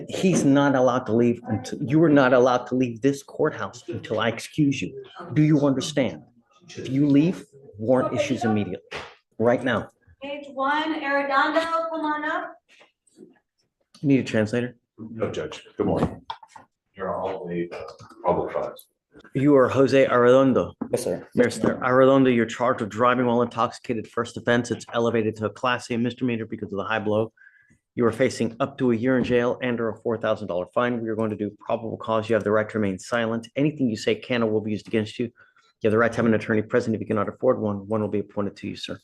He's not allowed to leave until you are not allowed to leave this courthouse until I excuse you. Do you understand? If you leave, warrant issues immediately, right now. Page 1, Arredondo, come on up. Need a translator? No, Judge. Good morning. You're all the public funds. You are Jose Arredondo. Yes, sir. Mr. Arredondo, you're charged with driving while intoxicated. First offense, it's elevated to a class A misdemeanor because of the high blow. You are facing up to a year in jail and or a $4,000 fine. We are going to do probable cause. You have the right to remain silent. Anything you say can or will be used against you. You have the right to have an attorney present. If you cannot afford one, one will be appointed to you, sir.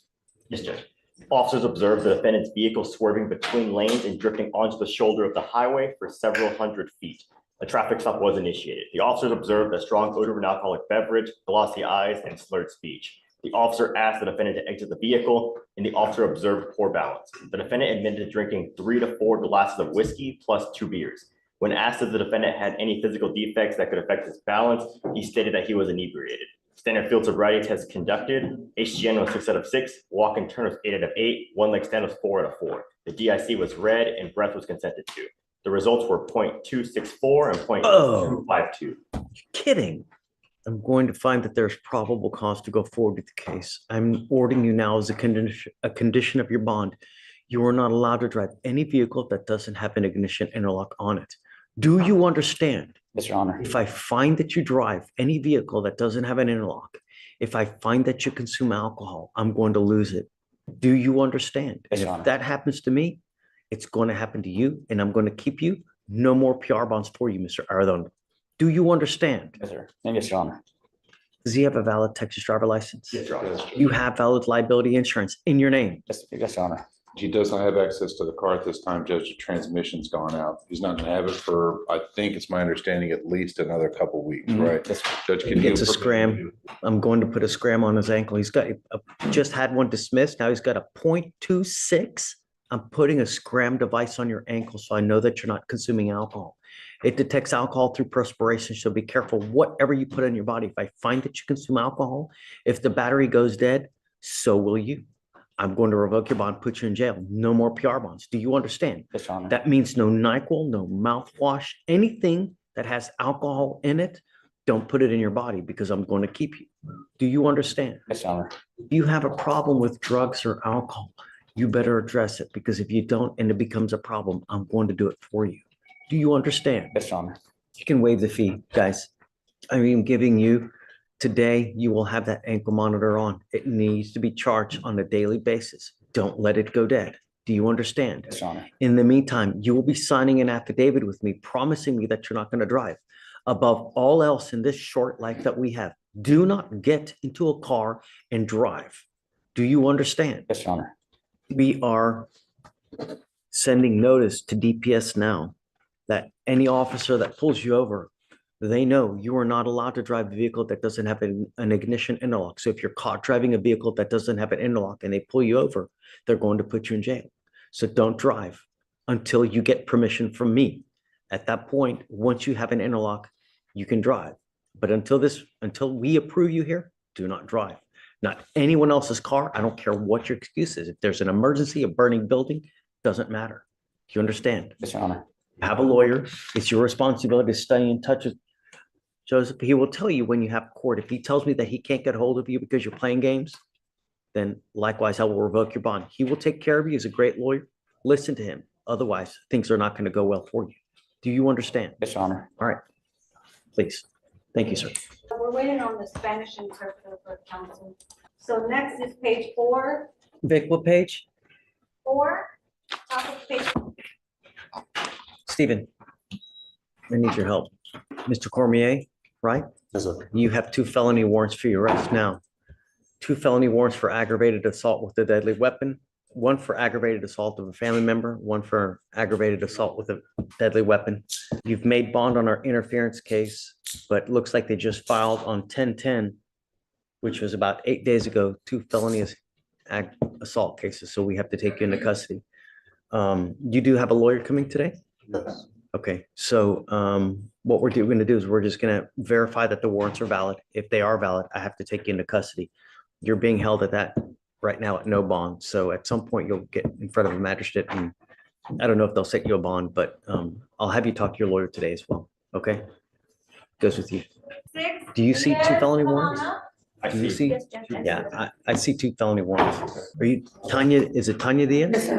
Yes, Judge. Officers observed the defendant's vehicle swerving between lanes and drifting onto the shoulder of the highway for several hundred feet. A traffic stop was initiated. The officers observed a strong odor of an alcoholic beverage, glossy eyes, and slurred speech. The officer asked the defendant to exit the vehicle, and the officer observed poor balance. The defendant admitted to drinking 3 to 4 glasses of whiskey plus 2 beers. When asked if the defendant had any physical defects that could affect his balance, he stated that he was inebriated. Standard field sobriety test conducted. HGN was 6 out of 6. Walk and turn was 8 out of 8. One leg stand was 4 out of 4. The DIC was read and breath was consented to. The results were 0.264 and 0.252. Kidding. I'm going to find that there's probable cause to go forward with the case. I'm ordering you now as a condition of your bond. You are not allowed to drive any vehicle that doesn't have an ignition interlock on it. Do you understand? Yes, Your Honor. If I find that you drive any vehicle that doesn't have an interlock, if I find that you consume alcohol, I'm going to lose it. Do you understand? Yes, And Your Honor. if that happens to me, it's going to happen to you, and I'm going to keep you. No more PR bonds for you, Mr. Arredondo. Do you understand? Yes, sir. Yes, Your Honor. Does he have a valid Texas driver license? Yes, Your Honor. You have valid liability insurance in your name. Yes, Your Honor. He does not have access to the car at this time, Judge. The transmission's gone out. He's not gonna have it for, I think it's my understanding, at least another couple weeks, Mhm. right? Yes, Judge, He can you? gets a scram. I'm going to put a scram on his ankle. He's got, just had one dismissed. Now he's got a 0.26. I'm putting a scram device on your ankle so I know that you're not consuming alcohol. It detects alcohol through perspiration, so be careful whatever you put in your body. If I find that you consume alcohol, if the battery goes dead, so will you. I'm going to revoke your bond, put you in jail. No more PR bonds. Do you understand? Yes, Your Honor. That means no NyQuil, no mouthwash, anything that has alcohol in it, don't put it in your body because I'm going to keep you. Do you understand? Yes, Your Honor. If you have a problem with drugs or alcohol, you better address it because if you don't and it becomes a problem, I'm going to do it for you. Do you understand? Yes, Your Honor. You can waive the fee, guys. I'm giving you, today, you will have that ankle monitor on. It needs to be charged on a daily basis. Don't let it go dead. Do you understand? Yes, Your Honor. In the meantime, you will be signing an affidavit with me, promising me that you're not going to drive. Above all else in this short life that we have, do not get into a car and drive. Do you understand? Yes, Your Honor. We are sending notice to DPS now that any officer that pulls you over, they know you are not allowed to drive a vehicle that doesn't have an ignition interlock. So if you're caught driving a vehicle that doesn't have an interlock and they pull you over, they're going to put you in jail. So don't drive until you get permission from me. At that point, once you have an interlock, you can drive. But until we approve you here, do not drive. Not anyone else's car. I don't care what your excuse is. If there's an emergency, a burning building, doesn't matter. Do you understand? Yes, Your Honor. Have a lawyer. It's your responsibility to stay in touch with Joseph. He will tell you when you have court. If he tells me that he can't get a hold of you because you're playing games, then likewise, I will revoke your bond. He will take care of you. He's a great lawyer. Listen to him. Otherwise, things are not going to go well for you. Do you understand? Yes, Your Honor. All right. Please. Thank you, sir. We're waiting on the Spanish interpreter for council. So next is page 4. Vic, what page? 4, top of page. Stephen, I need your help. Mr. Cormier, right? Yes, sir. You have 2 felony warrants for your arrest now. 2 felony warrants for aggravated assault with a deadly weapon, 1 for aggravated assault of a family member, 1 for aggravated assault with a deadly weapon. You've made bond on our interference case, but looks like they just filed on 10/10, which was about 8 days ago, 2 felony assault cases. So we have to take you into custody. You do have a lawyer coming today? Yes. Okay, so what we're going to do is we're just going to verify that the warrants are valid. If they are valid, I have to take you into custody. You're being held at that right now at no bond. So at some point you'll get in front of a magistrate and I don't know if they'll set you a bond, but I'll have you talk to your lawyer today as well, okay? Goes with you. Six. Do you see two Miguel, felony come on warrants? up. I Do you see. see? Yeah, I see two felony warrants. Are you, Tanya, is it Tanya Diaz?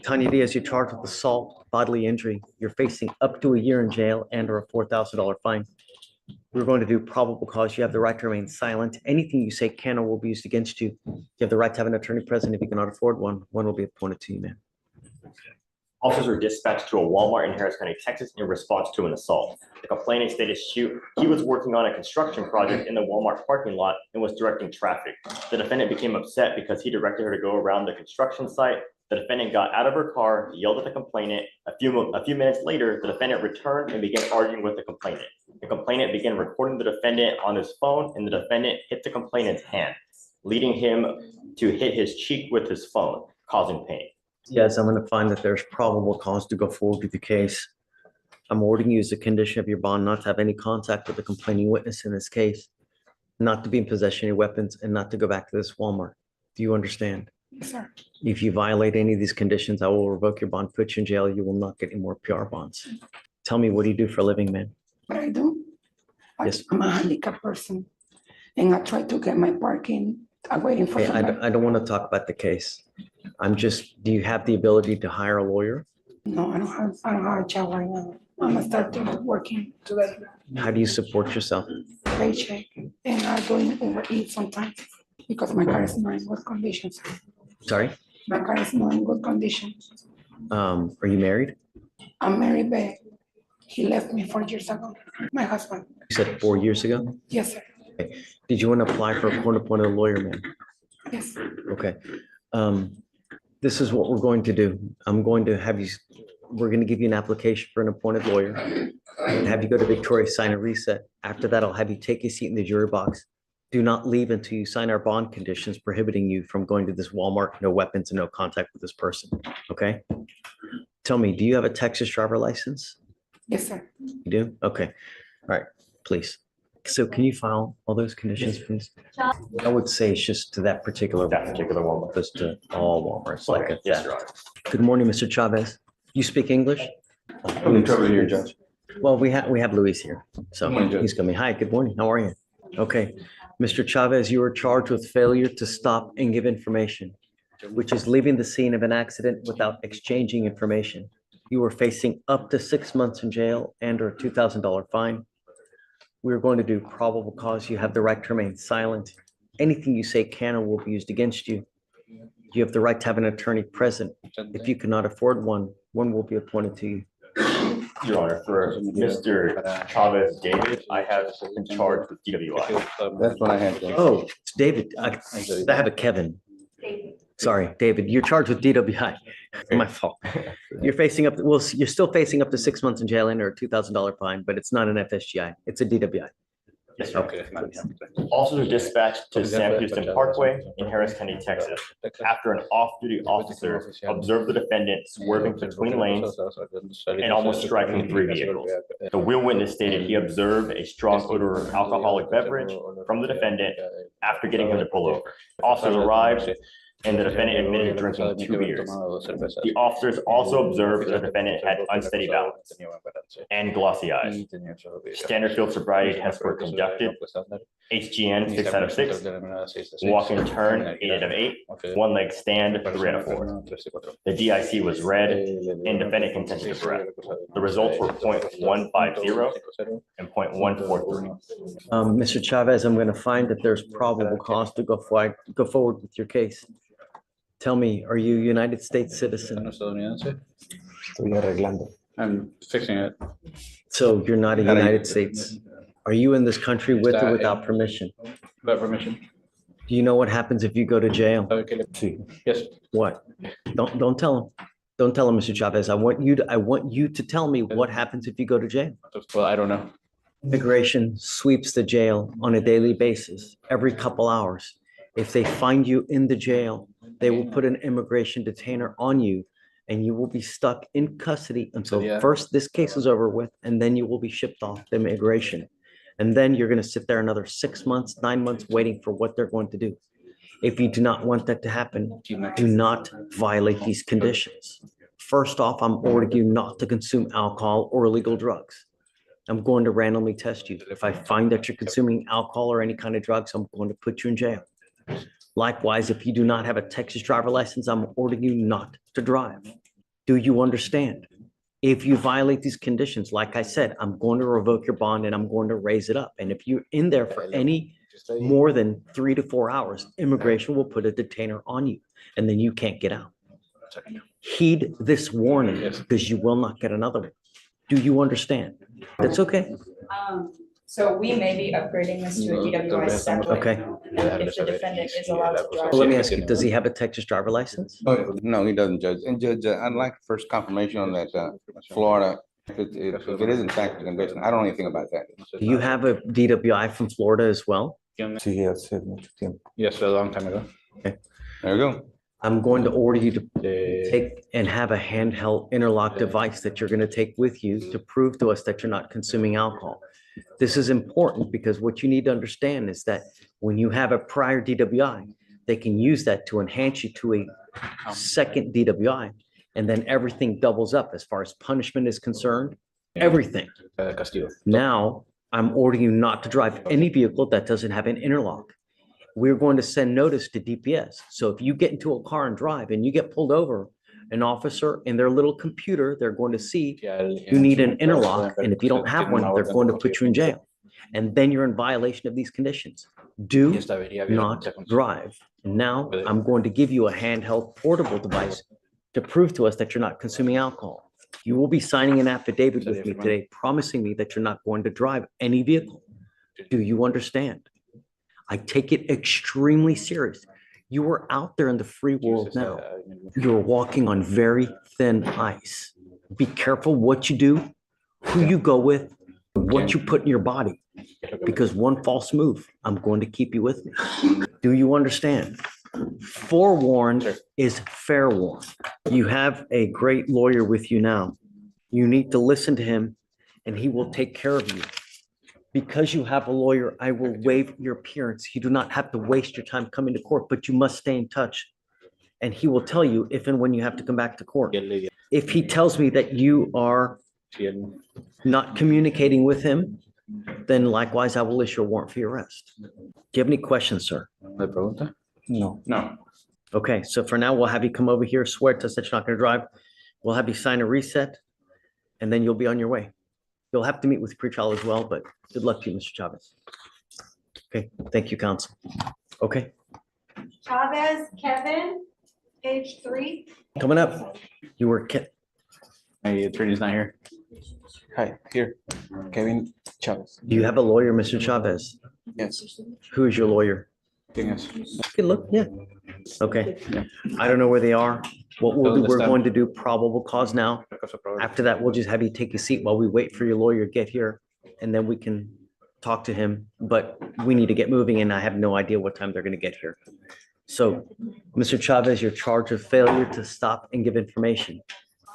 Tanya Diaz, you're charged with assault, bodily injury. You're facing up to a year in jail and or a $4,000 fine. We're going to do probable cause. You have the right to remain silent. Anything you say can or will be used against you. You have the right to have an attorney present. If you cannot afford one, one will be appointed to you, ma'am. Officers were dispatched to a Walmart in Harris County, Texas, in response to an assault. The complainant stated he was working on a construction project in the Walmart parking lot and was directing traffic. The defendant became upset because he directed her to go around the construction site. The defendant got out of her car, yelled at the complainant. A few minutes later, the defendant returned and began arguing with the complainant. The complainant began recording the defendant on his phone, and the defendant hit the complainant's hand, leading him to hit his cheek with his phone, causing pain. Yes, I'm going to find that there's probable cause to go forward with the case. I'm ordering you as a condition of your bond not to have any contact with the complaining witness in this case, not to be in possession of any weapons, and not to go back to this Walmart. Do you understand? Yes, sir. If you violate any of these conditions, I will revoke your bond, put you in jail. You will not get any more PR bonds. Tell me, what do you do for a living, man? What I do? Yes. I'm a handicapped person, and I try to get my parking. I'm waiting for Hey, somebody. I don't want to talk about the case. Do you have the ability to hire a lawyer? No, I don't have a job right now. I'm gonna start working today, How do you support yourself? paycheck, and I'm doing Uber Eats sometimes because my car is not in good conditions. Sorry? My car is not in good conditions. Are you married? I'm married, but he left me 4 years ago. My husband. You said 4 years ago? Yes, sir. Did you want to apply for a court-appointed lawyer, ma'am? Yes. Okay. This is what we're going to do. We're going to give you an application for an appointed lawyer and have you go to Victoria, sign a reset. After that, I'll have you take a seat in the jury box. Do not leave until you sign our bond conditions prohibiting you from going to this Walmart, no weapons and no contact with this person. Okay? Tell me, do you have a Texas driver license? Yes, sir. You do? Okay. All right, please. So can you file all those conditions, please? I would say it's just to that particular Walmart. Just to all Walmarts like Okay, it. yes, Your Honor. Good morning, Mr. Chavez. You speak English? I'm trouble here, Judge. Well, we have Luis here, so Good morning, Judge. he's coming. Hi, good morning. How are you? Okay, Mr. Chavez, you were charged with failure to stop and give information, which is leaving the scene of an accident without exchanging information. You were facing up to 6 months in jail and or a $2,000 fine. We're going to do probable cause. You have the right to remain silent. Anything you say can or will be used against you. You have the right to have an attorney present. If you cannot afford one, one will be appointed to you. Your Honor, for Mr. Chavez David, I have been charged with DWI. That's what I had. Judge. Oh, it's David. I have a Kevin. David. Sorry, David, you're charged with DWI. My fault. You're you're still facing up to 6 months in jail and or a $2,000 fine, but it's not an FSGI. It's a DWI. Yes, Your Honor. Officers were dispatched to Sam Houston Parkway in Harris County, Texas. After an off-duty officer observed the defendant swerving between lanes and almost striking 3 vehicles. The wheel witness stated he observed a strong odor of alcoholic beverage from the defendant after getting him to pull over. Officers arrived and the defendant admitted drinking 2 beers. The officers also observed the defendant had unsteady balance and glossy eyes. Standard field sobriety tests were conducted. HGN 6 out of 6, walk and turn 8 out of 8, one leg stand 3 out of 4. The DIC was red and defendant contested the breath. The results were 0.150 and 0.143. Mr. Chavez, I'm going to find that there's probable cause to go forward with your case. Tell me, are you a United States citizen? I'm fixing it. So you're not a United States. Are you in this country with or without permission? Without permission. Do you know what happens if you go to jail? Yes. What? Don't tell him. Don't tell him, Mr. Chavez. I want you to tell me what happens if you go to jail. Well, I don't know. Immigration sweeps the jail on a daily basis, every couple hours. If they find you in the jail, they will put an immigration detainer on you and you will be stuck in custody until first this case is over with, and then you will be shipped off to immigration. And then you're going to sit there another 6 months, 9 months waiting for what they're going to do. If you do not want that to happen, do not violate these conditions. First off, I'm ordering you not to consume alcohol or illegal drugs. I'm going to randomly test you. If I find that you're consuming alcohol or any kind of drugs, I'm going to put you in jail. Likewise, if you do not have a Texas driver license, I'm ordering you not to drive. Do you understand? If you violate these conditions, like I said, I'm going to revoke your bond and I'm going to raise it up. And if you're in there for any more than 3 to 4 hours, immigration will put a detainer on you and then you can't get out. Heed this warning because you will not get another one. Do you understand? That's okay. So we may be upgrading this to a DWI separately. Okay. If the defendant is allowed to drive. Well, let me ask you, does he have a Texas driver license? No, he doesn't, Judge. And Judge, I'd like first confirmation on that, Florida, if it is in fact a conviction. I don't know anything about that. Do you have a DWI from Florida as well? Yes, a long time ago. There we go. I'm going to order you to take and have a handheld interlock device that you're going to take with you to prove to us that you're not consuming alcohol. This is important because what you need to understand is that when you have a prior DWI, they can use that to enhance you to a second DWI, and then everything doubles up as far as punishment is concerned, everything. Castillo. Now, I'm ordering you not to drive any vehicle that doesn't have an interlock. We're going to send notice to DPS. So if you get into a car and drive and you get pulled over, an officer in their little computer, they're going to see you need an interlock. And if you don't have one, they're going to put you in jail. And then you're in violation of these conditions. Do not drive. Now, I'm going to give you a handheld portable device to prove to us that you're not consuming alcohol. You will be signing an affidavit with me today, promising me that you're not going to drive any vehicle. Do you understand? I take it extremely serious. You are out there in the free world now. You're walking on very thin ice. Be careful what you do, who you go with, what you put in your body, because one false move, I'm going to keep you with me. Do you understand? Forewarned is fair warned. You have a great lawyer with you now. You need to listen to him and he will take care of you. Because you have a lawyer, I will waive your appearance. You do not have to waste your time coming to court, but you must stay in touch. And he will tell you if and when you have to come back to court. If he tells me that you are not communicating with him, then likewise, I will issue a warrant for your arrest. Do you have any questions, sir? No. Okay, so for now, we'll have you come over here, swear to us that you're not going to drive. We'll have you sign a reset, and then you'll be on your way. You'll have to meet with pretrial as well, but good luck to you, Mr. Chavez. Okay, thank you, counsel. Okay, Chavez, Kevin, page 3. coming up, you were, My attorney's not here. Hi, here, Kevin Chavez. do you have a lawyer, Mr. Chavez? Yes. Who is your lawyer? Yes. Good look, yeah. Okay, I don't know where they are. What we'll do, we're going to do probable cause now. After that, we'll just have you take a seat while we wait for your lawyer to get here, and then we can talk to him. But we need to get moving, and I have no idea what time they're going to get here. So, Mr. Chavez, you're charged with failure to stop and give information.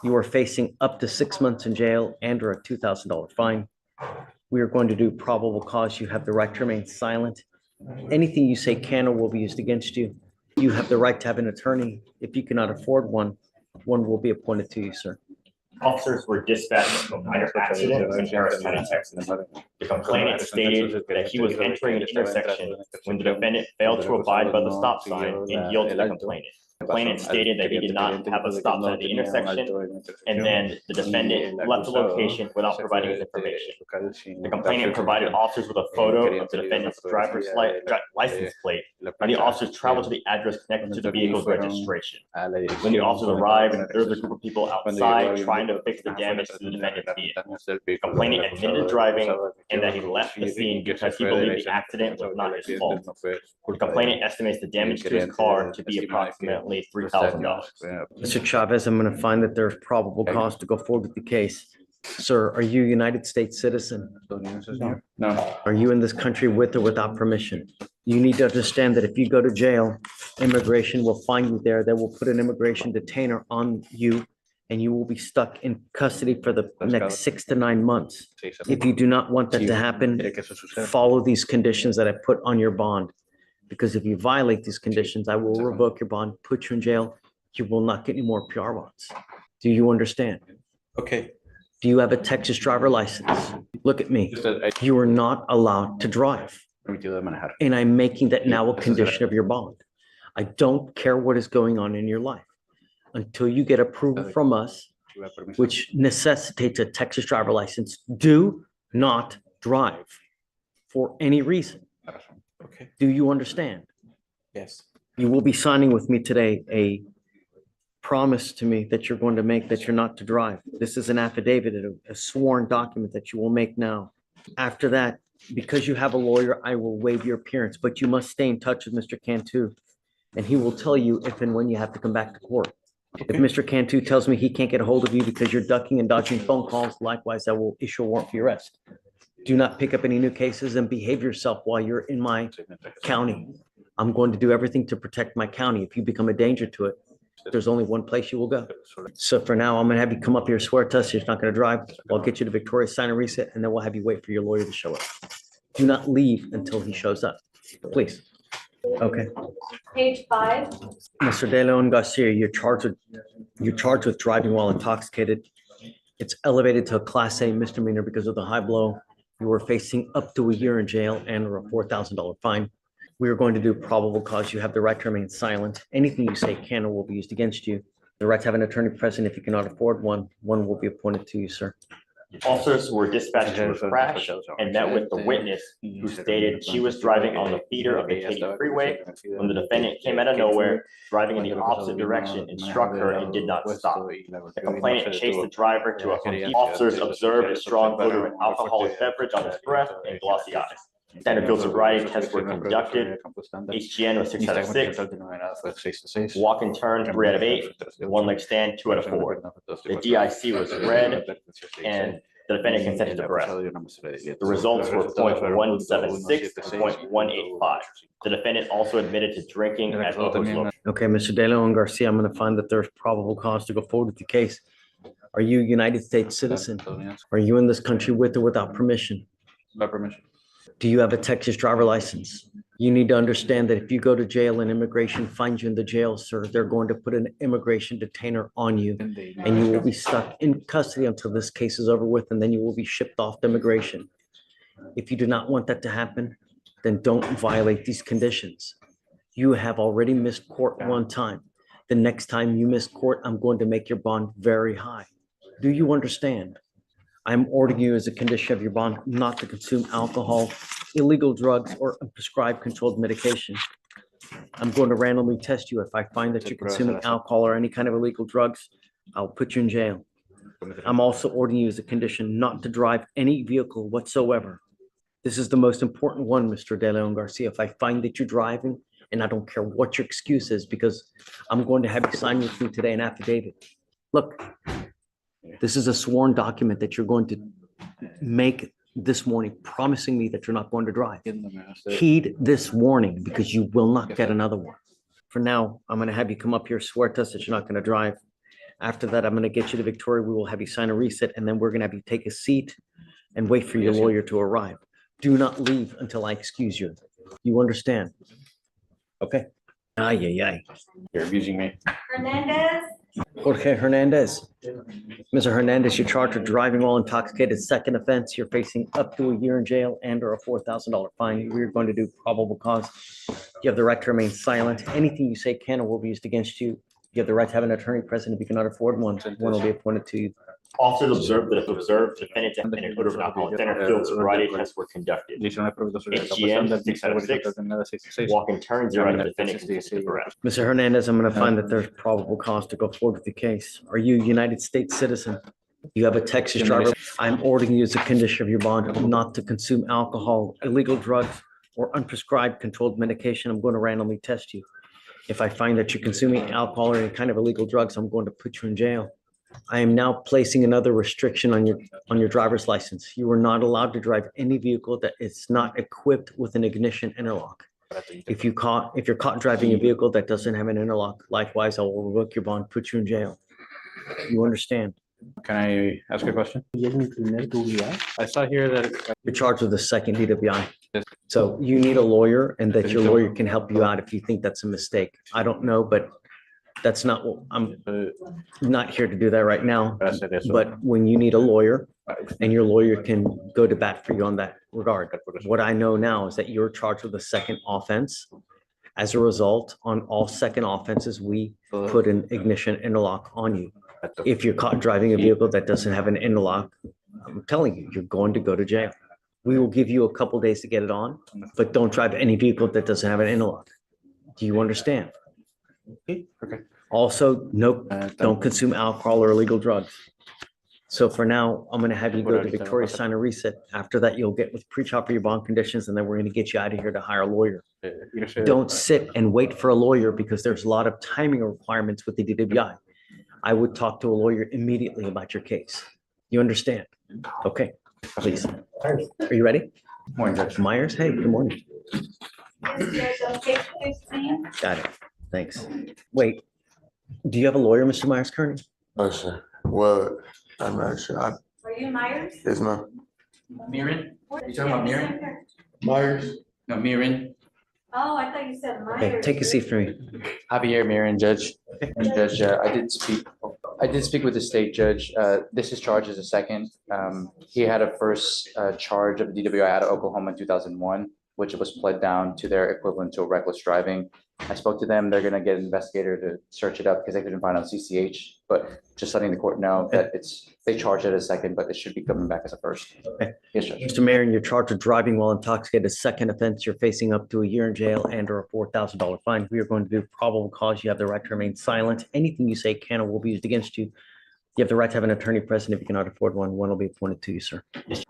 You are facing up to 6 months in jail and/or a $2,000 fine. We are going to do probable cause. You have the right to remain silent. Anything you say can or will be used against you. You have the right to have an attorney. If you cannot afford one, one will be appointed to you, sir. Officers were dispatched from a minor accident in Harris County, Texas. The complainant stated that he was entering an intersection when the defendant failed to abide by the stop sign and yielded to the complainant. The complainant stated that he did not have a stop sign at the intersection, and then the defendant left the location without providing his information. The complainant provided officers with a photo of the defendant's driver's license plate, and the officers traveled to the address connected to the vehicle's registration. When the officers arrived, there was a group of people outside trying to fix the damage to the defendant's vehicle. The complainant admitted to driving and that he left the scene because he believed the accident was not his fault. The complainant estimates the damage to his car to be approximately $3,000. Mr. Chavez, I'm going to find that there's probable cause to go forward with the case. Sir, are you a United States citizen? No. Are you in this country with or without permission? You need to understand that if you go to jail, immigration will find you there. They will put an immigration detainer on you, and you will be stuck in custody for the next 6 to 9 months. If you do not want that to happen, follow these conditions that I put on your bond. Because if you violate these conditions, I will revoke your bond, put you in jail. You will not get any more PR bonds. Do you understand? Okay. Do you have a Texas driver license? Look at me. Just that You are not allowed to drive. permitido de manejar. And I'm making that now a condition of your bond. I don't care what is going on in your life. Until you get approval from us, which necessitates a Texas driver license, do not drive for any reason. Okay. Do you understand? Yes. You will be signing with me today a promise to me that you're going to make that you're not to drive. This is an affidavit, a sworn document that you will make now. After that, because you have a lawyer, I will waive your appearance, but you must stay in touch with Mr. Cantu. And he will tell you if and when you have to come back to court. If Mr. Cantu tells me he can't get a hold of you because you're ducking and dodging phone calls, likewise, I will issue a warrant for your arrest. Do not pick up any new cases and behave yourself while you're in my county. I'm going to do everything to protect my county. If you become a danger to it, there's only one place you will go. So for now, I'm gonna have you come up here, swear to us, you're not gonna drive. I'll get you to Victoria, sign a reset, and then we'll have you wait for your lawyer to show up. Do not leave until he shows up, please. Okay. Page 5, Mr. De Leon Garcia, you're charged with driving while intoxicated. It's elevated to a Class A misdemeanor because of the high blow. You are facing up to a year in jail and a $4,000 fine. We are going to do probable cause. You have the right to remain silent. Anything you say can or will be used against you. The right to have an attorney present if you cannot afford one. One will be appointed to you, sir. Officers were dispatched to a crash and met with the witness who stated she was driving on the feeder of the Katy Freeway when the defendant came out of nowhere, driving in the opposite direction and struck her and did not stop. The complainant chased the driver to a Home Depot. Officers observed a strong odor of alcoholic beverage on his breath and glossy eyes. Standard field sobriety tests were conducted. HGN was 6 out of 6. Walk and turn 3 out of 8. One leg stand 2 out of 4. The DIC was red and the defendant consented to arrest. The results were 0.176 and 0.185. The defendant also admitted to drinking at Oakwood. Okay, Mr. De Leon Garcia, I'm going to find that there's probable cause to go forward with the case. Are you a United States citizen? Are you in this country with or without permission? By permission. Do you have a Texas driver license? You need to understand that if you go to jail and immigration finds you in the jail, sir, they're going to put an immigration detainer on you and you will be stuck in custody until this case is over with, and then you will be shipped off to immigration. If you do not want that to happen, then don't violate these conditions. You have already missed court one time. The next time you miss court, I'm going to make your bond very high. Do you understand? I'm ordering you as a condition of your bond not to consume alcohol, illegal drugs, or prescribed controlled medication. I'm going to randomly test you. If I find that you're consuming alcohol or any kind of illegal drugs, I'll put you in jail. I'm also ordering you as a condition not to drive any vehicle whatsoever. This is the most important one, Mr. De Leon Garcia. If I find that you're driving, and I don't care what your excuse is, because I'm going to have you sign with me today an affidavit. Look, this is a sworn document that you're going to make this morning, promising me that you're not going to drive. Heed this warning because you will not get another one. For now, I'm going to have you come up here, swear to us that you're not going to drive. After that, I'm going to get you to Victoria. We will have you sign a reset, and then we're going to have you take a seat and wait for your lawyer to arrive. Do not leave until I excuse you. You understand? Okay? Ay, ay, ay. You're abusing me. Hernandez, Jorge Hernandez. Mr. Hernandez, you're charged with driving while intoxicated. Second offense, you're facing up to a year in jail and or a $4,000 fine. We're going to do probable cause. You have the right to remain silent. Anything you say can or will be used against you. You have the right to have an attorney present. If you cannot afford one, one will be appointed to you. Officers observed that if observed, defendant and an odor of alcohol. Standard field sobriety tests were conducted. HGN 6 out of 6. Walk and turn 0 out of defendant consented to arrest. Mr. Hernandez, I'm going to find that there's probable cause to go forward with the case. Are you a United States citizen? You have a Texas driver. I'm ordering you as a condition of your bond not to consume alcohol, illegal drugs, or unprescribed controlled medication. I'm going to randomly test you. If I find that you're consuming alcohol or any kind of illegal drugs, I'm going to put you in jail. I am now placing another restriction on your driver's license. You are not allowed to drive any vehicle that is not equipped with an ignition interlock. If you're caught driving a vehicle that doesn't have an interlock, likewise, I will revoke your bond, put you in jail. You understand? Can I ask a question? I saw here that. You're charged with the second DWI. So you need a lawyer, and that your lawyer can help you out if you think that's a mistake. I don't know, but That's not what, I'm not here to do that right now. Gracias a eso. But when you need a lawyer and your lawyer can go to bat for you on that regard. What I know now is that you're charged with a second offense. As a result, on all second offenses, we put an ignition interlock on you. If you're caught driving a vehicle that doesn't have an interlock, I'm telling you, you're going to go to jail. We will give you a couple days to get it on, but don't drive any vehicle that doesn't have an interlock. Do you understand? Okay. Also, no, don't consume alcohol or illegal drugs. So for now, I'm gonna have you go to Victoria, sign a reset. After that, you'll get with pre-trial for your bond conditions, and then we're gonna get you out of here to hire a lawyer. Don't sit and wait for a lawyer because there's a lot of timing requirements with the DWI. I would talk to a lawyer immediately about your case. You understand? Okay, please. Are you ready? Morning, Judge. Myers, hey, good morning. There's a page 15. Got it. Thanks. Wait, do you have a lawyer, Mr. Myers, currently? Oh, sure. Well, I'm not sure. Are you Myers? Yes, ma'am. Mirin? What You talking about did you Mary? say? Myers? No, Mirin. Oh, I thought you said Okay, Myers. take a seat for me. Javier Mirin, Judge. And Judge, I did speak with the state judge. This is charged as a second. He had a first charge of DWI out of Oklahoma in 2001, which was pled down to their equivalent to reckless driving. I spoke to them. They're gonna get an investigator to search it up because they couldn't find it on CCH, but just letting the court know that they charged it as a second, but it should be coming back as a first. Okay. Yes, Judge. Mr. Mayor, you're charged with driving while intoxicated, a second offense. You're facing up to a year in jail and or a $4,000 fine. We are going to do probable cause. You have the right to remain silent. Anything you say can or will be used against you. You have the right to have an attorney present. If you cannot afford one will be appointed to you, sir.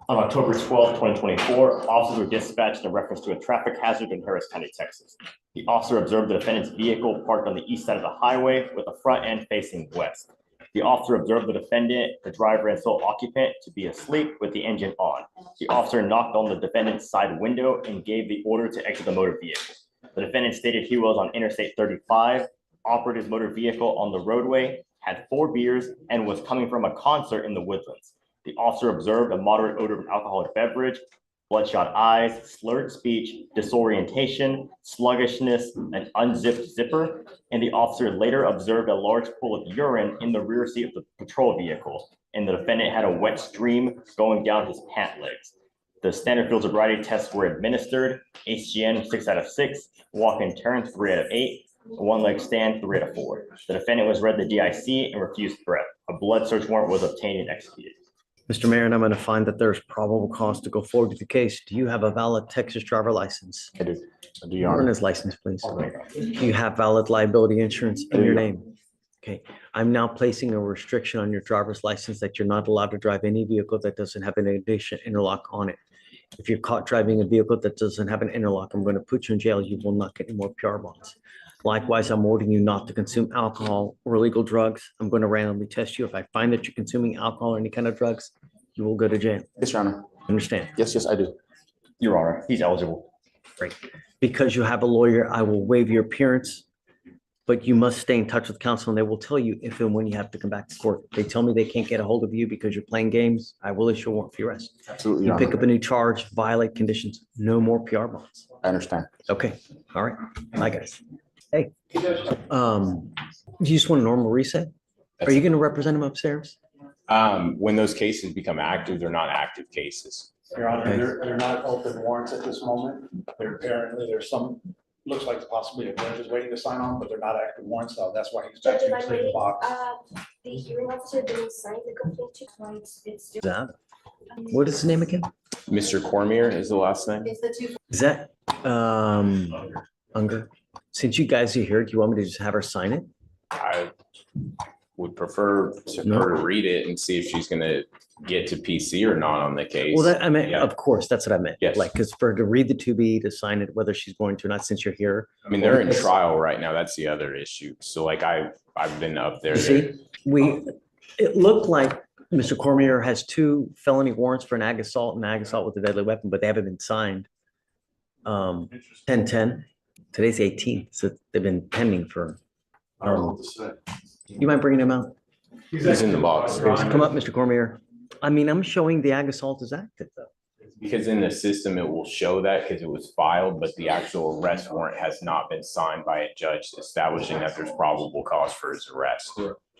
On October 12th, 2024, officers were dispatched in reference to a traffic hazard in Harris County, Texas. The officer observed the defendant's vehicle parked on the east side of the highway with the front end facing west. The officer observed the defendant, the driver and sole occupant, to be asleep with the engine on. The officer knocked on the defendant's side window and gave the order to exit the motor vehicle. The defendant stated he was on Interstate 35, operated his motor vehicle on the roadway, had 4 beers, and was coming from a concert in the Woodlands. The officer observed a moderate odor of alcoholic beverage, bloodshot eyes, slurred speech, disorientation, sluggishness, an unzipped zipper, and the officer later observed a large pool of urine in the rear seat of the patrol vehicle, and the defendant had a wet stream going down his pant legs. The standard field sobriety tests were administered, HGN 6 out of 6, walk and turn 3 out of 8, a one-leg stand 3 out of 4. The defendant was read the DIC and refused breath. A blood search warrant was obtained and executed. Mr. Mayor, and I'm going to find that there's probable cause to go forward with the case. Do you have a valid Texas driver license? I do, Your Run Honor. his license, please. Do you have valid liability insurance in your name? Okay, I'm now placing a restriction on your driver's license that you're not allowed to drive any vehicle that doesn't have an ignition interlock on it. If you're caught driving a vehicle that doesn't have an interlock, I'm going to put you in jail. You will not get any more PR bonds. Likewise, I'm ordering you not to consume alcohol or illegal drugs. I'm going to randomly test you. If I find that you're consuming alcohol or any kind of drugs, you will go to jail. Yes, Your Honor. Understand? Yes, I do. Your Honor, he's eligible. Because you have a lawyer, I will waive your appearance, but you must stay in touch with counsel and they will tell you if and when you have to come back to court. They tell me they can't get a hold of you because you're playing games. I will issue a warrant for your arrest. Absolutely, You Your pick Honor. up a new charge, violate conditions, no more PR bonds. I understand. Okay, all right. Bye, guys. Hey, you just want a normal reset? Are you going to represent him upstairs? When those cases become active, they're not active cases. Your Honor, Okay. they're not open warrants at this moment. There's some, looks like possibly a judge is waiting to sign on, but they're not active warrants, so that's why he's back Judge, in if I the may, box. the hearing officer didn't sign the complaint twice. It's. That. What is his name again? Mr. Cormier is the last name. It's the two. Is that, Unger? Since you guys are here, do you want me to just have her sign it? I would prefer No. her to read it and see if she's gonna get to PC or not on the case. Well, that, I meant, Yeah. of course, that's what I meant. Yes. Like, because for her to read the 2B, to sign it, whether she's going to or not, since you're here. I mean, they're in trial right now. That's the other issue. So like I've been up there. You see, it looked like Mr. Cormier has 2 felony warrants for an ag assault and ag assault with a deadly weapon, but they haven't been signed. 10/10, today's 18th, so they've been pending for. I don't know what to say. You mind bringing him out? He's in the box. Come up, Mr. Cormier. I mean, I'm showing the ag assault is active though. Because in the system, it will show that because it was filed, but the actual arrest warrant has not been signed by a judge establishing that there's probable cause for his arrest.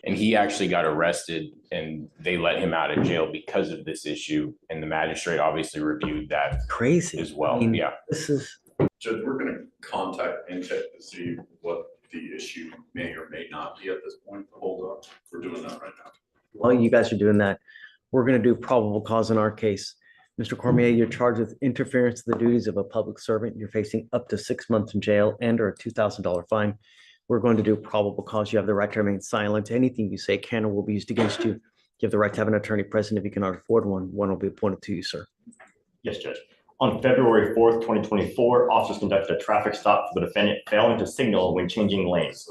And he actually got arrested and they let him out of jail because of this issue. And the magistrate obviously reviewed that Crazy. as well. I mean, Yeah. This is, Judge, we're gonna contact Intech to see what the issue may or may not be at this point. Hold up, we're doing that right now. while you guys are doing that, we're gonna do probable cause in our case. Mr. Cormier, you're charged with interference to the duties of a public servant. You're facing up to 6 months in jail and or a $2,000 fine. We're going to do probable cause. You have the right to remain silent. Anything you say can or will be used against you. You have the right to have an attorney present. If you cannot afford one, one will be appointed to you, sir. Yes, Judge. On February 4th, 2024, officers conducted a traffic stop for the defendant failing to signal when changing lanes.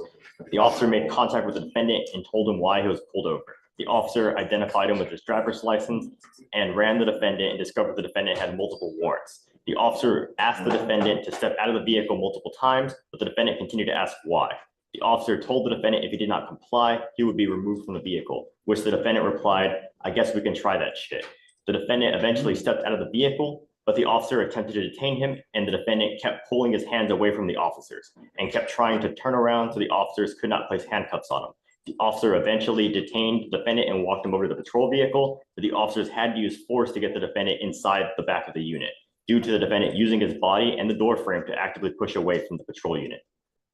The officer made contact with the defendant and told him why he was pulled over. The officer identified him with his driver's license and ran the defendant and discovered the defendant had multiple warrants. The officer asked the defendant to step out of the vehicle multiple times, but the defendant continued to ask why. The officer told the defendant if he did not comply, he would be removed from the vehicle, which the defendant replied, "I guess we can try that shit." The defendant eventually stepped out of the vehicle, but the officer attempted to detain him and the defendant kept pulling his hands away from the officers and kept trying to turn around so the officers could not place handcuffs on him. The officer eventually detained the defendant and walked him over to the patrol vehicle, but the officers had to use force to get the defendant inside the back of the unit due to the defendant using his body and the door frame to actively push away from the patrol unit.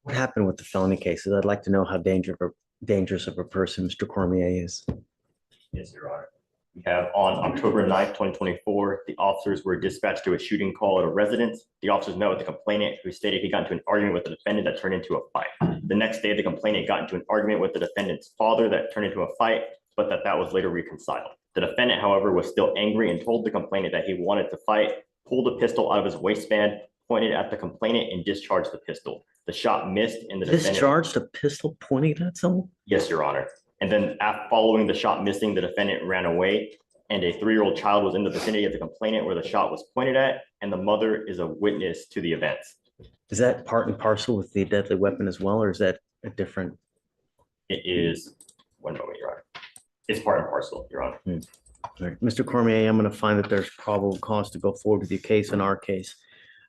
What happened with the felony cases? I'd like to know how dangerous of a person Mr. Cormier is. Yes, Your Honor. We have on October 9th, 2024, the officers were dispatched to a shooting call at a residence. The officers met with the complainant who stated he got into an argument with the defendant that turned into a fight. The next day, the complainant got into an argument with the defendant's father that turned into a fight, but that was later reconciled. The defendant, however, was still angry and told the complainant that he wanted to fight, pulled a pistol out of his waistband, pointed at the complainant and discharged the pistol. The shot missed and the defendant— Discharged a pistol pointing at someone? Yes, Your Honor. And then following the shot missing, the defendant ran away and a 3-year-old child was in the vicinity of the complainant where the shot was pointed at, and the mother is a witness to the events. Is that part and parcel with the deadly weapon as well, or is that a different? It is, one moment, Your Honor. It's part and parcel, Your Honor. All right. Mr. Cormier, I'm going to find that there's probable cause to go forward with your case. In our case,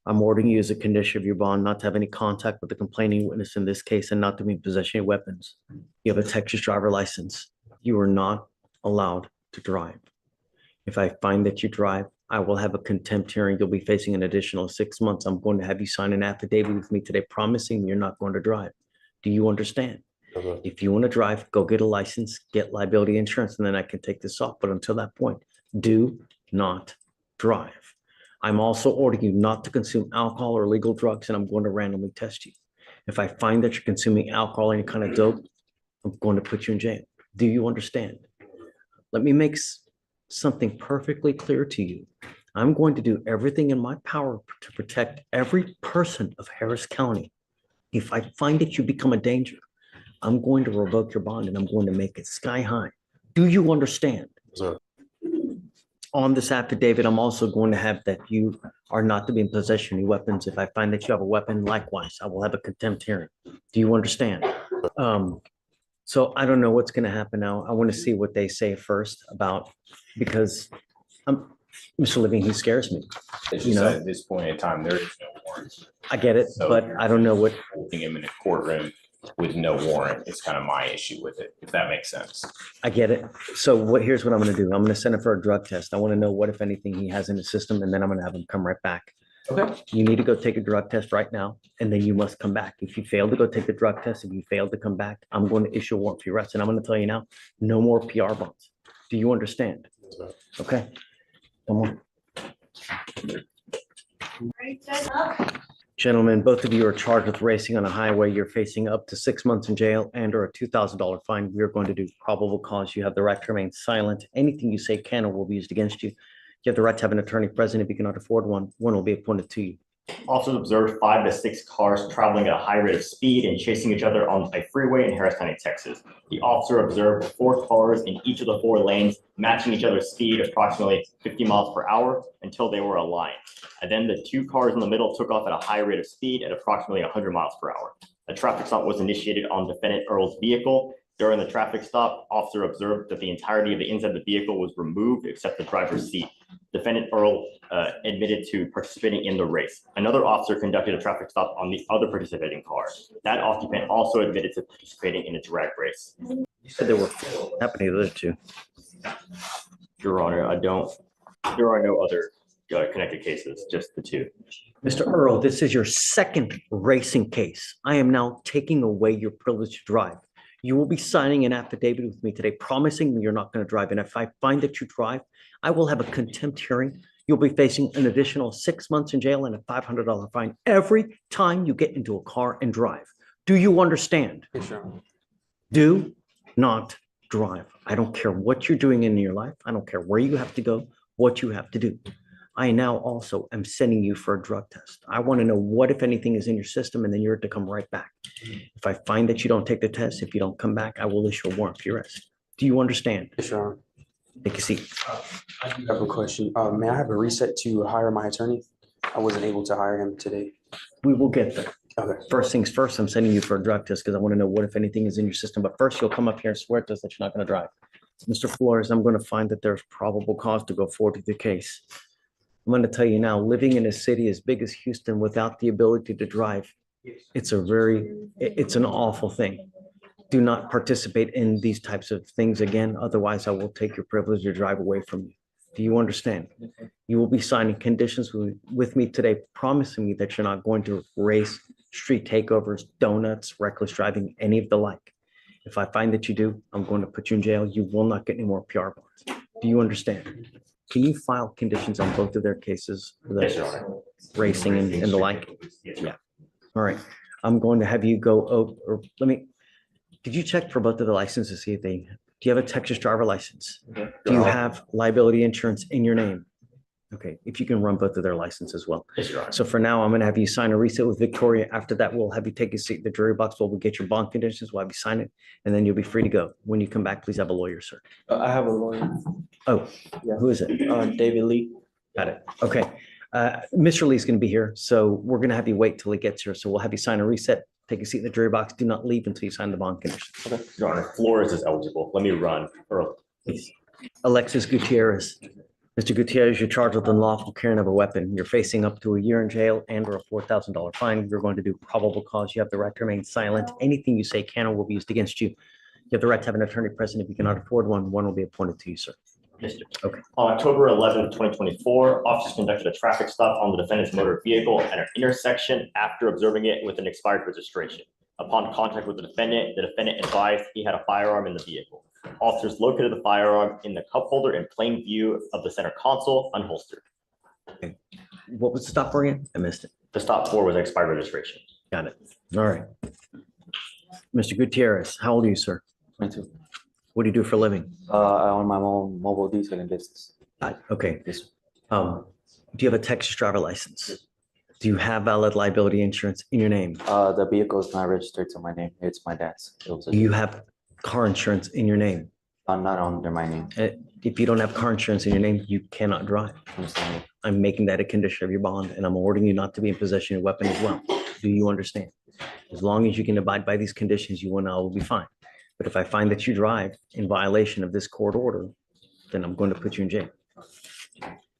I'm ordering you as a condition of your bond not to have any contact with the complaining witness in this case and not to be in possession of weapons. You have a Texas driver license. You are not allowed to drive. If I find that you drive, I will have a contempt hearing. You'll be facing an additional 6 months. I'm going to have you sign an affidavit with me today promising you're not going to drive. Do you understand? If you want to drive, go get a license, get liability insurance, and then I can take this off. But until that point, do not drive. I'm also ordering you not to consume alcohol or illegal drugs, and I'm going to randomly test you. If I find that you're consuming alcohol or any kind of dope, I'm going to put you in jail. Do you understand? Let me make something perfectly clear to you. I'm going to do everything in my power to protect every person of Harris County. If I find that you become a danger, I'm going to revoke your bond and I'm going to make it sky high. Do you understand? Sir. On this affidavit, I'm also going to have that you are not to be in possession of any weapons. If I find that you have a weapon, likewise, I will have a contempt hearing. Do you understand? So I don't know what's going to happen now. I want to see what they say first about, because Mr. Levine, he scares me. It's You just know? at this point in time, there is no warrant. I get it, So but I don't know what, Holding him in a courtroom with no warrant is kind of my issue with it, if that makes sense. I get it. So here's what I'm going to do. I'm going to send him for a drug test. I want to know what, if anything, he has in his system, and then I'm going to have him come right back. Okay. You need to go take a drug test right now, and then you must come back. If you fail to go take the drug test, if you fail to come back, I'm going to issue a warrant for your arrest. And I'm going to tell you now, no more PR bonds. Do you understand? Okay. Come on. Gentlemen, both of you are charged with racing on a highway. You're facing up to 6 months in jail and or a $2,000 fine. We are going to do probable cause. You have the right to remain silent. Anything you say can or will be used against you. You have the right to have an attorney present. If you cannot afford one, one will be appointed to you. Officers observed 5 to 6 cars traveling at a high rate of speed and chasing each other on a freeway in Harris County, Texas. The officer observed 4 cars in each of the 4 lanes, matching each other's speed approximately 50 miles per hour until they were aligned. And then the 2 cars in the middle took off at a high rate of speed at approximately 100 miles per hour. A traffic stop was initiated on defendant Earl's vehicle. During the traffic stop, officer observed that the entirety of the inside of the vehicle was removed except the driver's seat. Defendant Earl admitted to participating in the race. Another officer conducted a traffic stop on the other participating car. That occupant also admitted to participating in a drag race. You said there were happening to the other two. Your Honor, there are no other connected cases, just the two. Mr. Earl, this is your second racing case. I am now taking away your privilege to drive. You will be signing an affidavit with me today, promising me you're not going to drive. And if I find that you drive, I will have a contempt hearing. You'll be facing an additional 6 months in jail and a $500 fine every time you get into a car and drive. Do you understand? Yes, Your Honor. Do not drive. I don't care what you're doing in your life. I don't care where you have to go, what you have to do. I now also am sending you for a drug test. I want to know what, if anything, is in your system, and then you're to come right back. If I find that you don't take the test, if you don't come back, I will issue a warrant for your arrest. Do you understand? Yes, Your Honor. Take a seat. I do have a question. May I have a reset to hire my attorney? I wasn't able to hire him today. We will get there. Okay. First things first, I'm sending you for a drug test because I want to know what, if anything, is in your system. But first, you'll come up here and swear to us that you're not going to drive. Mr. Flores, I'm going to find that there's probable cause to go forward with the case. I'm going to tell you now, living in a city as big as Houston without the ability to drive, it's an awful thing. Do not participate in these types of things again. Otherwise, I will take your privilege to drive away from you. Do you understand? You will be signing conditions with me today, promising me that you're not going to race, street takeovers, donuts, reckless driving, any of the like. If I find that you do, I'm going to put you in jail. You will not get any more PR bonds. Do you understand? Can you file conditions on both of their cases? Yes, Your Honor. Racing and the like? Yeah. All right. I'm going to have you go over, did you check for both of the licenses to see if do you have a Texas driver license? Do you have liability insurance in your name? Okay, if you can run both of their licenses as well. Yes, Your Honor. So for now, I'm going to have you sign a reset with Victoria. After that, we'll have you take a seat in the jury box. We'll get your bond conditions. We'll have you sign it, and then you'll be free to go. When you come back, please have a lawyer, sir. I have a lawyer. Oh, Yeah. who is it? David Lee. Got it. Okay. Mr. Lee's going to be here, so we're going to have you wait till he gets here. So we'll have you sign a reset, take a seat in the jury box. Do not leave until you sign the bond conditions. Okay. Your Honor, Flores is eligible. Let me run. Earl, please. Alexis Gutierrez. Mr. Gutierrez, you're charged with unlawful carrying of a weapon. You're facing up to a year in jail and or a $4,000 fine. You're going to do probable cause. You have the right to remain silent. Anything you say can or will be used against you. You have the right to have an attorney present. If you cannot afford one, one will be appointed to you, sir. Yes, sir. Okay. On October 11th, 2024, officers conducted a traffic stop on the defendant's motor vehicle at an intersection after observing it with an expired registration. Upon contact with the defendant advised he had a firearm in the vehicle. Officers located the firearm in the cup holder in plain view of the center console, unholstered. Okay. What was the stop for again? I missed it. The stop for was an expired registration. Got it. All right. Mr. Gutierrez, how old are you, sir? 22. What do you do for a living? I own my own mobile detailing business. Okay. Yes, sir. Do you have a Texas driver license? Do you have valid liability insurance in your name? The vehicle is not registered to my name. It's my dad's. Do you have car insurance in your name? Not under my name. If you don't have car insurance in your name, you cannot drive. Understand? I'm making that a condition of your bond, and I'm ordering you not to be in possession of a weapon as well. Do you understand? As long as you can abide by these conditions, you and I will be fine. But if I find that you drive in violation of this court order, then I'm going to put you in jail.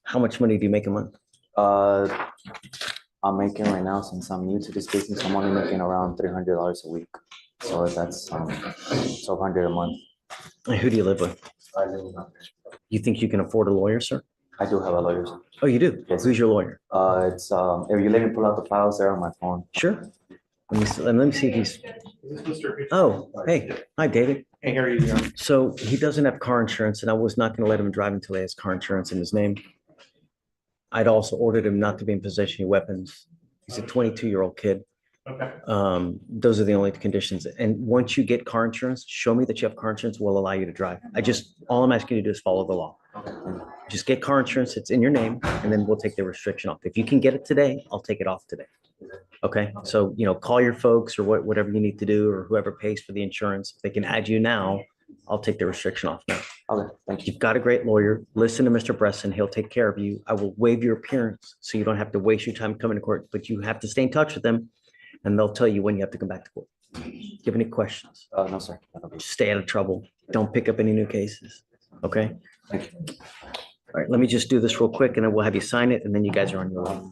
How much money do you make a month? I'm making right now, since I'm new to this business, I'm only making around $300 a week. So that's $1,200 a month. And who do you live with? I live with. You think you can afford a lawyer, sir? I do have a lawyer, sir. Oh, you do? Yes. Who's your lawyer? It's if you let me pull out the files there on my phone. Sure. Let me see if he's. Oh, hey, hi, David. Hey, how are you doing? So he doesn't have car insurance, and I was not going to let him drive until he has car insurance in his name. I'd also ordered him not to be in possession of weapons. He's a 22-year-old kid. Okay. Those are the only conditions. And once you get car insurance, show me that you have car insurance, we'll allow you to drive. All I'm asking you to do is follow the law. Okay. Just get car insurance, it's in your name, and then we'll take the restriction off. If you can get it today, I'll take it off today. Okay, so, call your folks or whatever you need to do, or whoever pays for the insurance. If they can add you now, I'll take the restriction off now. Okay, thank you. You've got a great lawyer. Listen to Mr. Bresson. He'll take care of you. I will waive your appearance so you don't have to waste your time coming to court, but you have to stay in touch with them, and they'll tell you when you have to come back to court. Do you have any questions? No, sir. Stay out of trouble. Don't pick up any new cases. Okay? Thank you. All right, let me just do this real quick and then we'll have you sign it and then you guys are on your own.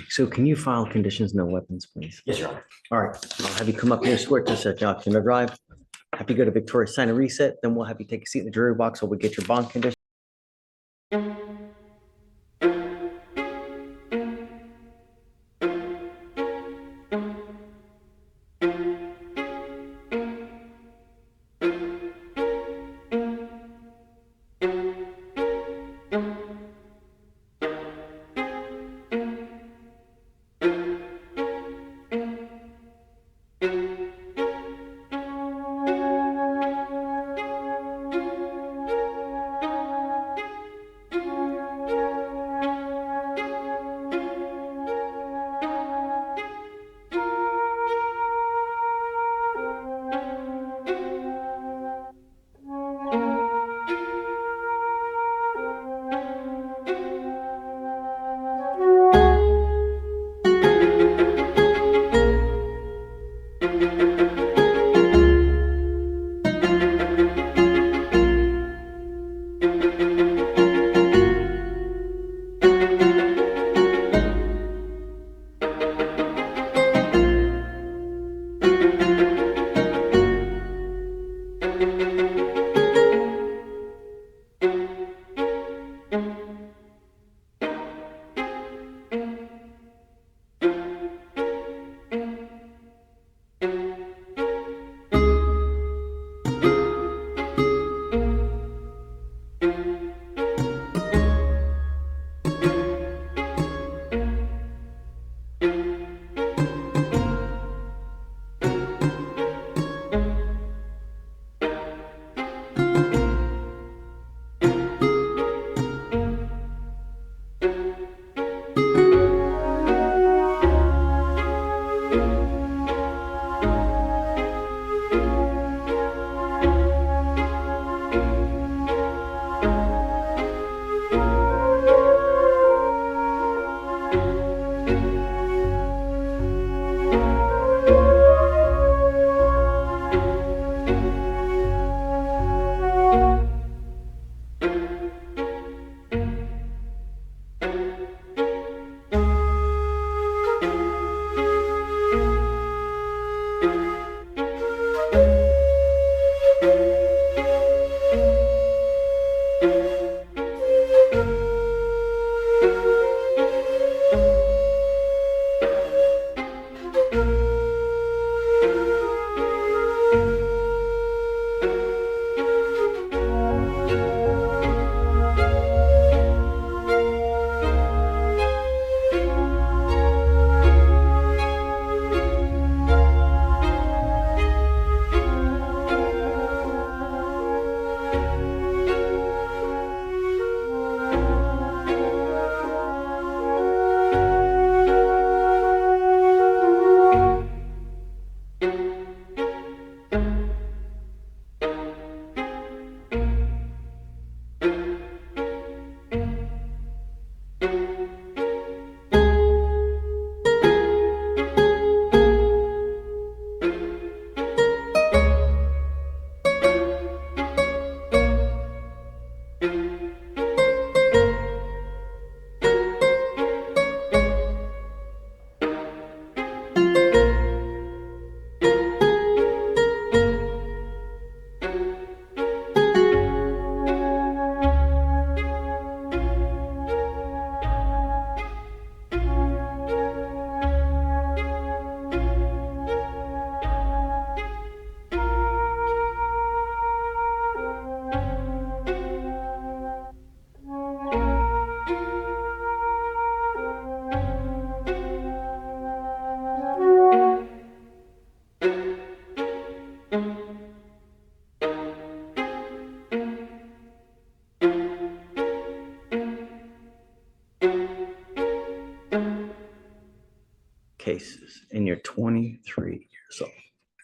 So can you file conditions, no weapons, please? Yes, Your Honor. All right, I'll have you come up here, swear to set Josh in the drive. Have you go to Victoria, sign a reset, then we'll have you take a seat in the jury box while we get your bond condition. Cases and you're 23 years old.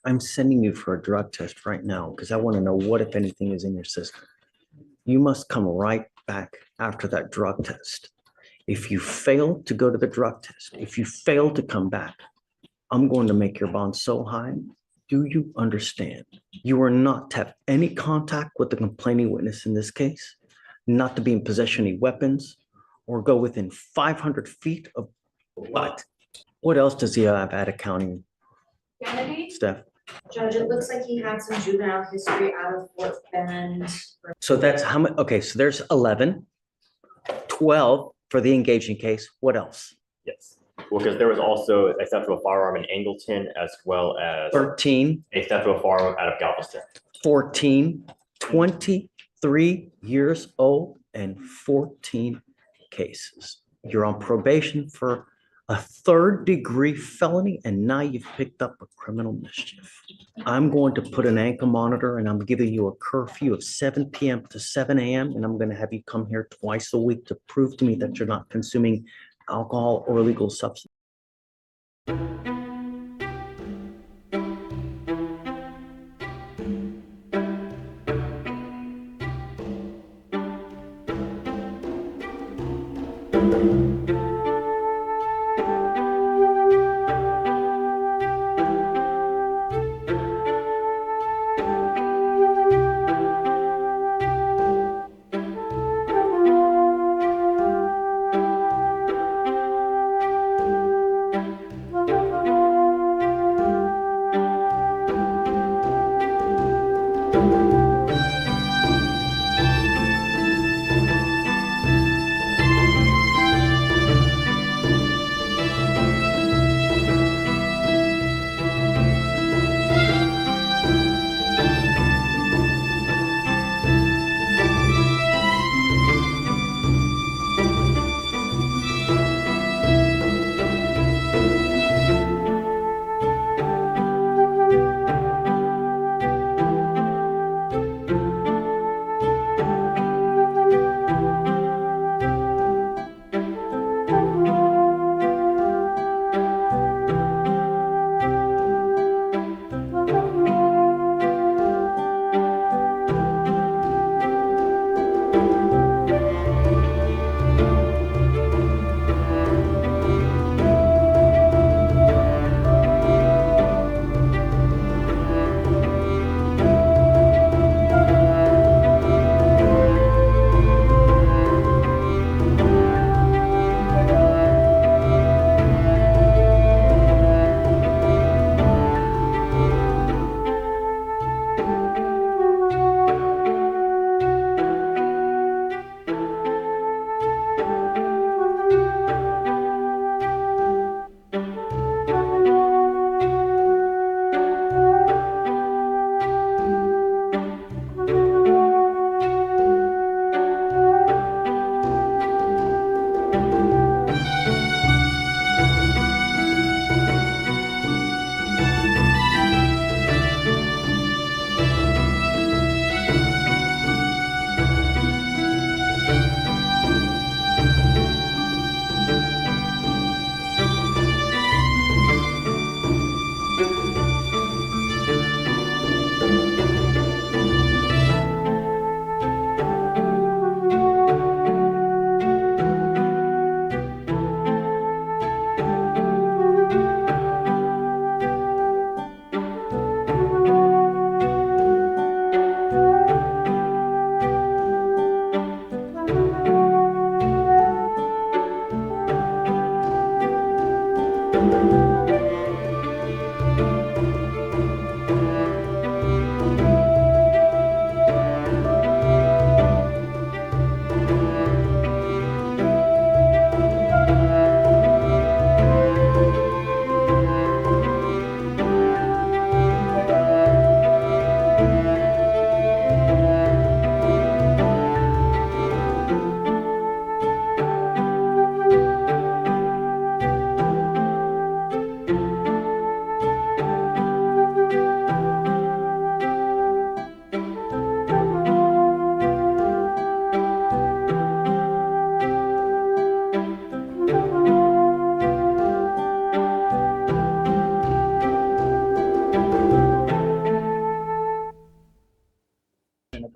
I'm sending you for a drug test right now because I want to know what, if anything, is in your system. You must come right back after that drug test. If you fail to go to the drug test, if you fail to come back, I'm going to make your bond so high. Do you understand? You are not to have any contact with the complaining witness in this case. not to be in possession of any weapons or go within 500 feet of, but what else does he have at a county, Kennedy? Steph? Judge, it looks like he had some juvenile history out of Fort Bend. So that's how many, okay, so there's 11, 12 for the engaging case. What else? Yes, well, because there was also a theft of a firearm in Angleton as well as 13, a theft of a firearm out of Galveston. 14, 23 years old and 14 cases. You're on probation for a third-degree felony, and now you've picked up a criminal mischief. I'm going to put an ankle monitor, and I'm giving you a curfew of 7 p.m. to 7 a.m., and I'm going to have you come here twice a week to prove to me that you're not consuming alcohol or illegal substance.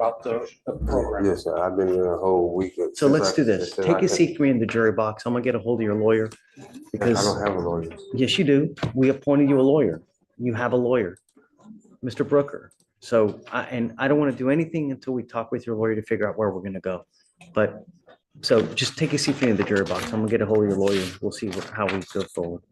About the program. Yes, sir. I've been here a whole week. So let's do this. Take a seat for me in the jury box. I'm gonna get a hold of your lawyer. I Because, don't have a lawyer. yes, you do. We appointed you a lawyer. You have a lawyer, Mr. Brooker. So, and I don't want to do anything until we talk with your lawyer to figure out where we're gonna go. But, so just take a seat for me in the jury box. I'm gonna get a hold of your lawyer. We'll see how we go forward.